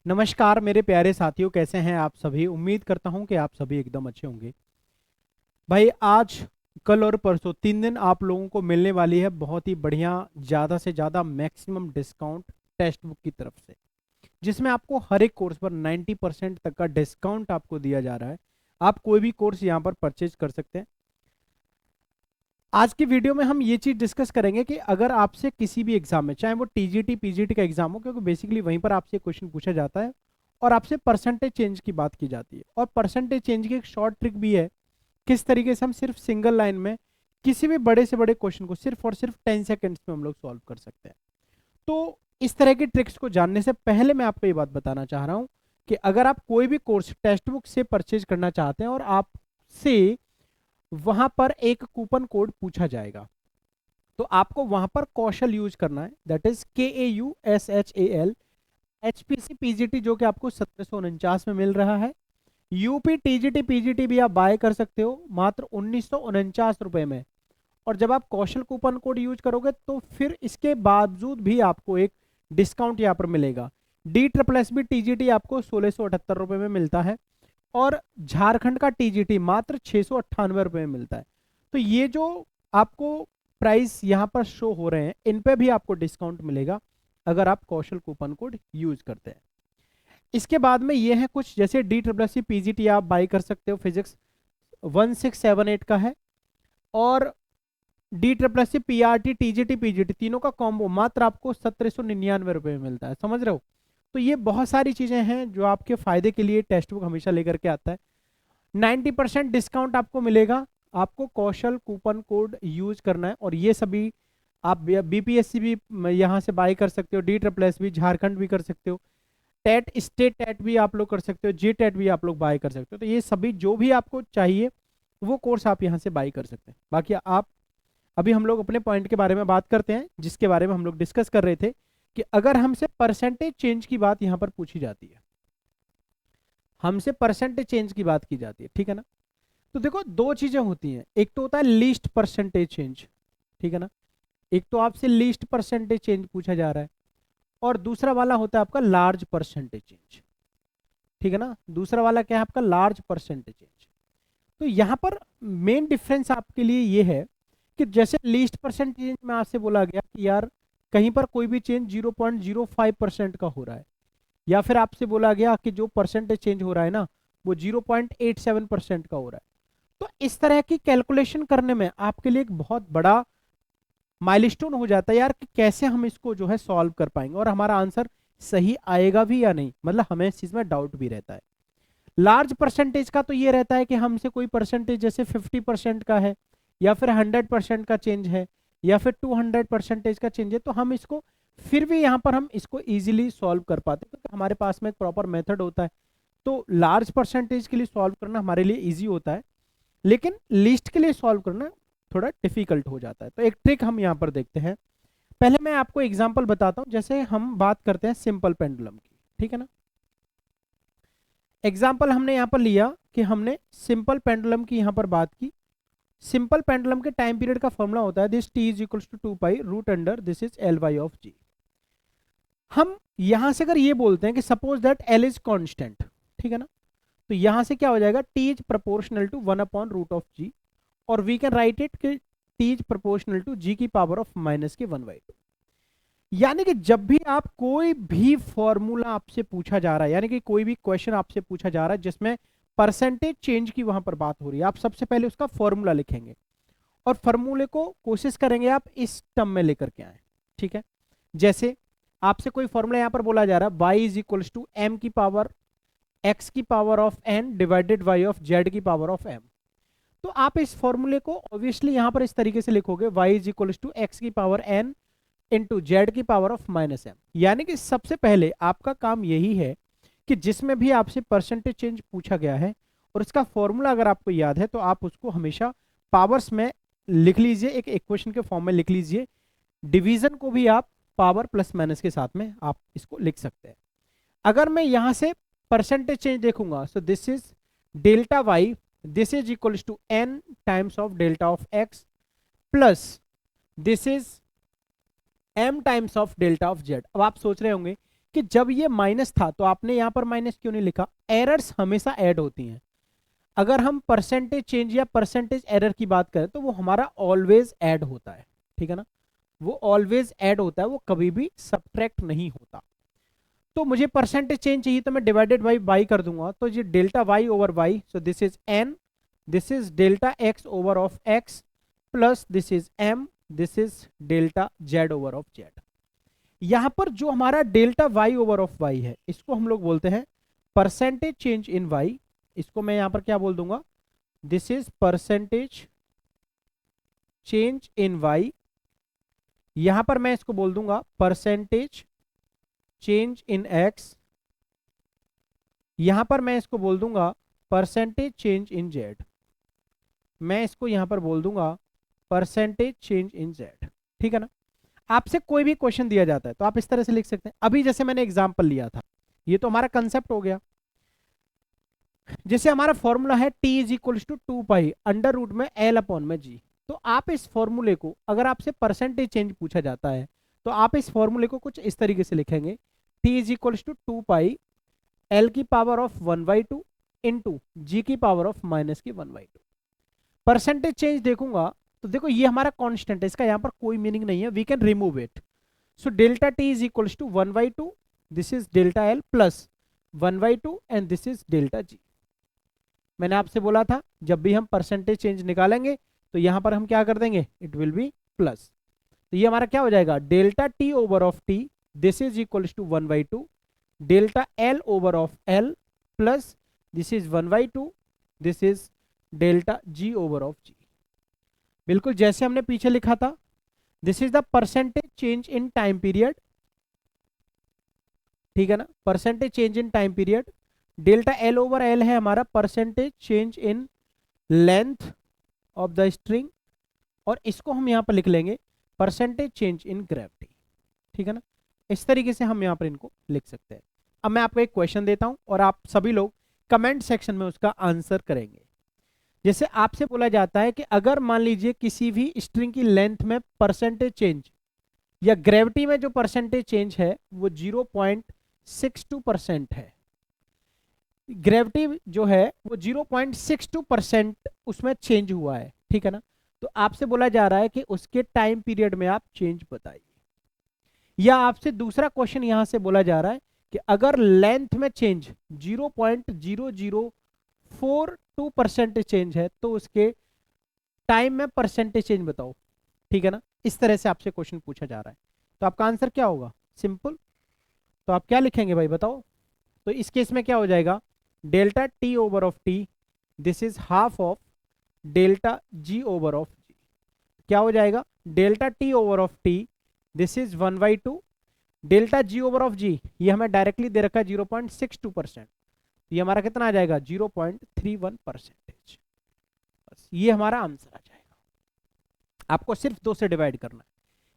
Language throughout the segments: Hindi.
नमस्कार मेरे प्यारे साथियों, कैसे हैं आप सभी। उम्मीद करता हूं कि आप सभी एकदम अच्छे होंगे। भाई आज कल और परसों 3 दिन आप लोगों को मिलने वाली है बहुत ही बढ़िया, ज़्यादा से ज़्यादा मैक्सिमम डिस्काउंट टेक्स्ट बुक की तरफ से, जिसमें आपको हर एक कोर्स पर 90% तक का डिस्काउंट आपको दिया जा रहा है। आप कोई भी कोर्स यहाँ पर परचेज कर सकते हैं। आज की वीडियो में हम ये चीज़ डिस्कस करेंगे कि अगर आपसे किसी भी एग्जाम में, चाहे वो टीजीटी पीजीटी का एग्जाम हो, क्योंकि बेसिकली वहीं पर आपसे क्वेश्चन पूछा जाता है और आपसे परसेंटेज चेंज की बात की जाती है। और परसेंटेज चेंज की एक शॉर्ट ट्रिक भी है, किस तरीके से हम सिर्फ सिंगल लाइन में किसी भी बड़े से बड़े क्वेश्चन को सिर्फ और सिर्फ 10 सेकेंड्स में हम लोग सॉल्व कर सकते हैं। तो इस तरह की ट्रिक्स को जानने से पहले मैं आपको ये बात बताना चाह रहा हूं कि अगर आप कोई भी कोर्स टेक्स्ट बुक से परचेज करना चाहते हैं और आपसे वहां पर एक कूपन कोड पूछा जाएगा, तो आपको वहां पर कौशल यूज करना है, that is KAUSHAL। HPC PGT जो कि आपको 1749 में मिल रहा है। यूपी TGT PGT भी आप बाय कर सकते हो मात्र 1949 रुपए में। और जब आप कौशल कूपन कोड यूज करोगे तो फिर इसके बावजूद भी आपको एक डिस्काउंट यहाँ पर मिलेगा। DSSS TGT आपको 1678 रुपए में मिलता है और झारखंड का TGT मात्र 698 रुपए में मिलता है। तो ये जो आपको प्राइस यहाँ पर शो हो रहे हैं, इन पे भी आपको डिस्काउंट मिलेगा अगर आप कौशल कूपन कोड यूज करते हैं। इसके बाद में ये है कुछ, जैसे DSSS PGT आप बाई कर सकते हो, फिजिक्स 1678 का है। और DSSS PRT TGT PGT तीनों का कॉम्बो मात्र आपको 1799 रुपए में मिलता है। समझ रहे हो। तो ये बहुत सारी चीजें हैं जो आपके फायदे के लिए टेक्स्ट बुक हमेशा लेकर के आता है। 90% डिस्काउंट आपको मिलेगा। आपको कौशल कूपन कोड यूज करना है और ये सभी आप BPSC भी यहाँ से बाय कर सकते हो, DSSS भी, झारखंड भी कर सकते हो, टेट स्टेट टेट भी आप लोग कर सकते हो, JTET भी आप लोग बाय कर सकते हो। तो ये सभी जो भी आपको चाहिए वो कोर्स आप यहाँ से बाय कर सकते हैं। बाकी आप, अभी हम लोग अपने पॉइंट के बारे में बात करते हैं जिसके बारे में हम लोग डिस्कस कर रहे थे कि अगर हमसे परसेंटेज चेंज की बात यहाँ पर पूछी जाती है, हमसे परसेंटेज चेंज की बात की जाती है, ठीक है ना। तो देखो दो चीजें होती हैं, एक तो होता है लीस्ट परसेंटेज चेंज, ठीक है ना। एक तो आपसे लीस्ट परसेंटेज चेंज पूछा जा रहा है और दूसरा वाला होता है आपका लार्ज परसेंटेज चेंज, ठीक है ना। दूसरा वाला क्या है आपका, लार्ज परसेंटेज चेंज। तो यहाँ पर मेन डिफरेंस आपके लिए ये है कि जैसे लीस्ट परसेंटेज में आपसे बोला गया कि यार कहीं पर कोई भी चेंज 0.05% का हो रहा है, या फिर आपसे बोला गया कि जो परसेंटेज चेंज हो रहा है ना वो 0.87% का हो रहा है। तो इस तरह की कैलकुलेशन करने में आपके लिए एक बहुत बड़ा माइलस्टोन हो जाता है यार, कि कैसे हम इसको जो है सॉल्व कर पाएंगे और हमारा आंसर सही आएगा भी या नहीं, मतलब हमें इस चीज में डाउट भी रहता है। लार्ज परसेंटेज का तो ये रहता है कि हमसे कोई परसेंटेज जैसे 50% का है, या फिर 100% का चेंज है, या फिर 200% का चेंज है, तो हम इसको फिर भी यहाँ पर हम इसको इजीली सॉल्व कर पाते हैं क्योंकि हमारे पास में एक प्रॉपर मेथड होता है। तो लार्ज परसेंटेज के लिए सॉल्व करना हमारे लिए इजी होता है, लेकिन लिस्ट के लिए सॉल्व करना थोड़ा डिफिकल्ट हो जाता है। तो एक ट्रिक हम यहाँ पर देखते हैं। पहले मैं आपको एग्जांपल बताता हूँ, जैसे हम बात करते हैं सिंपल पेंडुलम की, ठीक है ना। एग्जाम्पल हमने यहाँ पर लिया कि हमने सिंपल पेंडुलम की यहाँ पर बात की। सिंपल पेंडुलम के टाइम पीरियड का फॉर्मूला होता है this T is equals to 2 pi root under this is L by of G. हम यहां से अगर ये बोलते हैं कि suppose that L is constant, ठीक है ना, तो यहां से क्या हो जाएगा, टी इज प्रोपोर्शनल टू 1/√जी, और वी कैन राइट इट कि T is proportional to G की पावर ऑफ माइनस के 1/2। यानी कि जब भी आप कोई भी फॉर्मूला आपसे पूछा जा रहा है, यानी कि कोई भी क्वेश्चन आपसे पूछा जा रहा है जिसमें परसेंटेज चेंज की वहां पर बात हो रही है, आप सबसे पहले उसका फॉर्मूला लिखेंगे और फॉर्मूले को कोशिश करेंगे आप इस टर्म में लेकर के आए, ठीक है। जैसे आपसे कोई फॉर्मूला यहां पर बोला जा रहा है Y is equals to M की पावर एक्स की power of N divided Y of Z की पावर ऑफ एम। तो आप इस फॉर्मूले को ऑब्वियसली यहां पर इस तरीके से लिखोगे Y is equals to X की पावर एन इंटू जेड की पावर ऑफ माइनस एम। यानी कि सबसे पहले आपका काम यही है कि जिसमें भी आपसे परसेंटेज चेंज पूछा गया है और इसका फॉर्मूला अगर आपको याद है तो आप उसको हमेशा पावर्स में लिख लीजिए, एक इक्वेशन के फॉर्म में लिख लीजिए। डिवीजन को भी आप पावर प्लस माइनस के साथ में आप इसको लिख सकते हैं। अगर मैं यहां से परसेंटेज चेंज देखूंगा, so this is delta Y, this is equals to N times of delta of X plus this is m times of delta of Z. अब आप सोच रहे होंगे कि जब ये माइनस था तो आपने यहाँ पर माइनस क्यों नहीं लिखा? एरर्स हमेशा ऐड होती हैं। अगर हम परसेंटेज चेंज या परसेंटेज एरर की बात करें तो वो हमारा ऑलवेज ऐड होता है, ठीक है ना, वो ऑलवेज ऐड होता है, वो कभी भी सब्ट्रैक्ट नहीं होता। तो मुझे परसेंटेज चेंज चाहिए तो मैं डिवाइडेड बाई वाई कर दूंगा, तो ये delta Y over Y, so this is N, this is delta X over of X, plus this is M, this is delta Z over of Z. यहां पर जो हमारा delta Y over of Y है, इसको हम लोग बोलते हैं परसेंटेज चेंज इन वाई। इसको मैं यहां पर क्या बोल दूंगा? This is percentage change in Y. यहां पर मैं इसको बोल दूंगा परसेंटेज चेंज इन एक्स। यहां पर मैं इसको बोल दूंगा परसेंटेज चेंज इन जेड। मैं इसको यहां पर बोल दूंगा परसेंटेज चेंज इन जेड, ठीक है ना। आपसे कोई भी क्वेश्चन दिया जाता है तो आप इस तरह से लिख सकते हैं। अभी जैसे मैंने एग्जांपल लिया था, ये तो हमारा कंसेप्ट हो गया। जैसे हमारा फॉर्मूला है t is equal to 2 pi under root में l अपॉन में g। तो आप इस फॉर्मूले को, अगर आपसे परसेंटेज चेंज पूछा जाता है तो आप इस फॉर्मूले को कुछ इस तरीके से लिखेंगे, t is equal to 2 pi l की पावर ऑफ 1/2 इंटू जी की पावर ऑफ माइनस की 1/2। परसेंटेज चेंज देखूंगा तो देखो ये हमारा कांस्टेंट है, इसका यहाँ पर कोई मीनिंग नहीं है, we can remove it. So delta T is equal to 1/2, this is delta L plus 1/2 and this is delta G. मैंने आपसे बोला था जब भी हम परसेंटेज चेंज निकालेंगे तो यहां पर हम क्या कर देंगे, इट विल बी प्लस। तो ये हमारा क्या हो जाएगा, delta T over of T, this is equal to 1/2 delta L over of L plus this is 1/2, this is delta G over of G. बिल्कुल जैसे हमने पीछे लिखा था, this is the percentage change in time period, ठीक है ना, percentage change in time period. Delta L over L है हमारा percentage change in length of the string, और इसको हम यहां पर लिख लेंगे परसेंटेज चेंज इन ग्रेविटी, ठीक है ना। इस तरीके से हम यहां पर इनको लिख सकते हैं। अब मैं आपको एक क्वेश्चन देता हूं और आप सभी लोग कमेंट सेक्शन में उसका आंसर करेंगे। जैसे आपसे बोला जाता है कि अगर मान लीजिए किसी भी स्ट्रिंग की लेंथ में परसेंटेज चेंज या ग्रेविटी में जो परसेंटेज चेंज है वो 0.62% है, ग्रेविटी जो है वो 0.62% उसमें चेंज हुआ है, ठीक है ना। तो आपसे बोला जा रहा है कि उसके टाइम पीरियड में आप चेंज बताइए। या आपसे दूसरा क्वेश्चन यहां से बोला जा रहा है कि अगर लेंथ में चेंज 0.0042% चेंज है तो उसके टाइम में परसेंटेज चेंज बताओ, ठीक है ना। इस तरह से आपसे क्वेश्चन पूछा जा रहा है, तो आपका आंसर क्या होगा, सिंपल। तो आप क्या लिखेंगे भाई बताओ? तो इस केस में क्या हो जाएगा, delta T over of T, this is half of delta G over of G. क्या हो जाएगा, delta T over of T, this is 1/2 delta G over of G, ये हमें डायरेक्टली दे रखा है 0.62%, ये हमारा कितना आ जाएगा 0.31%। बस ये हमारा आंसर आ जाएगा। आपको सिर्फ 2 से डिवाइड करना है।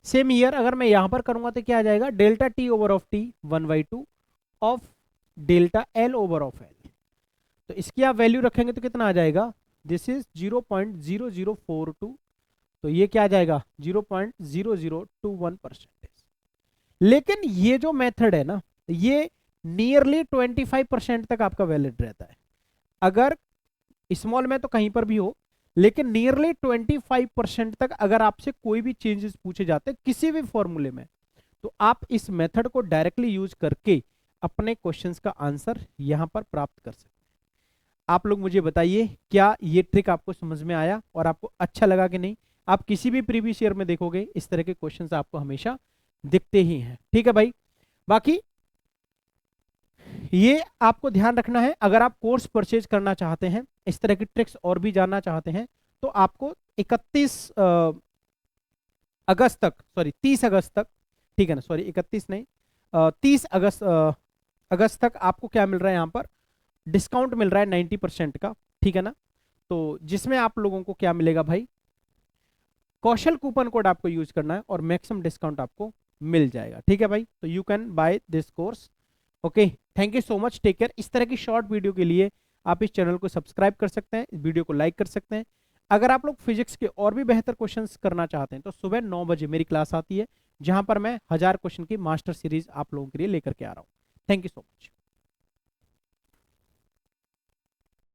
सेम ईयर अगर मैं यहां पर करूंगा तो क्या आ जाएगा, delta T over of T 1/2 of delta L over of L. तो इसकी आप वैल्यू रखेंगे तो कितना आ जाएगा, दिस इज 0.0042, तो ये क्या आ जाएगा 0.0021%। लेकिन ये जो मेथड है ना, ये नियरली 25% तक आपका वैलिड रहता है। अगर स्मॉल में तो कहीं पर भी हो, लेकिन नियरली 25% तक अगर आपसे कोई भी चेंजेस पूछे जाते हैं किसी भी फॉर्मूले में, तो आप इस मेथड को डायरेक्टली यूज करके अपने क्वेश्चंस का आंसर यहां पर प्राप्त कर सकते हैं। आप लोग मुझे बताइए क्या ये ट्रिक आपको समझ में आया और आपको अच्छा लगा कि नहीं। आप किसी भी प्रीवियस ईयर में देखोगे इस तरह के क्वेश्चंस आपको हमेशा दिखते ही हैं, ठीक है भाई। बाकी ये आपको ध्यान रखना है, अगर आप कोर्स परचेज करना चाहते हैं, इस तरह की ट्रिक्स और भी जानना चाहते हैं, तो आपको 31 अगस्त तक, सॉरी 30 अगस्त तक, ठीक है ना, सॉरी 31 नहीं, 30 अगस्त तक आपको क्या मिल रहा है, यहाँ पर डिस्काउंट मिल रहा है 90% का, ठीक है ना। तो जिसमें आप लोगों को क्या मिलेगा भाई, कौशल कूपन कोड आपको यूज करना है और मैक्सिमम डिस्काउंट आपको मिल जाएगा, ठीक है भाई। तो you can buy this course, okay. Thank you so much, take care. इस तरह की शॉर्ट वीडियो के लिए आप इस चैनल को सब्सक्राइब कर सकते हैं, इस वीडियो को लाइक कर सकते हैं। अगर आप लोग फिजिक्स के और भी बेहतर क्वेश्चंस करना चाहते हैं तो सुबह 9 बजे मेरी क्लास आती है, जहां पर मैं 1000 क्वेश्चन की मास्टर सीरीज आप लोगों के लिए लेकर के आ रहा हूं। Thank you so much.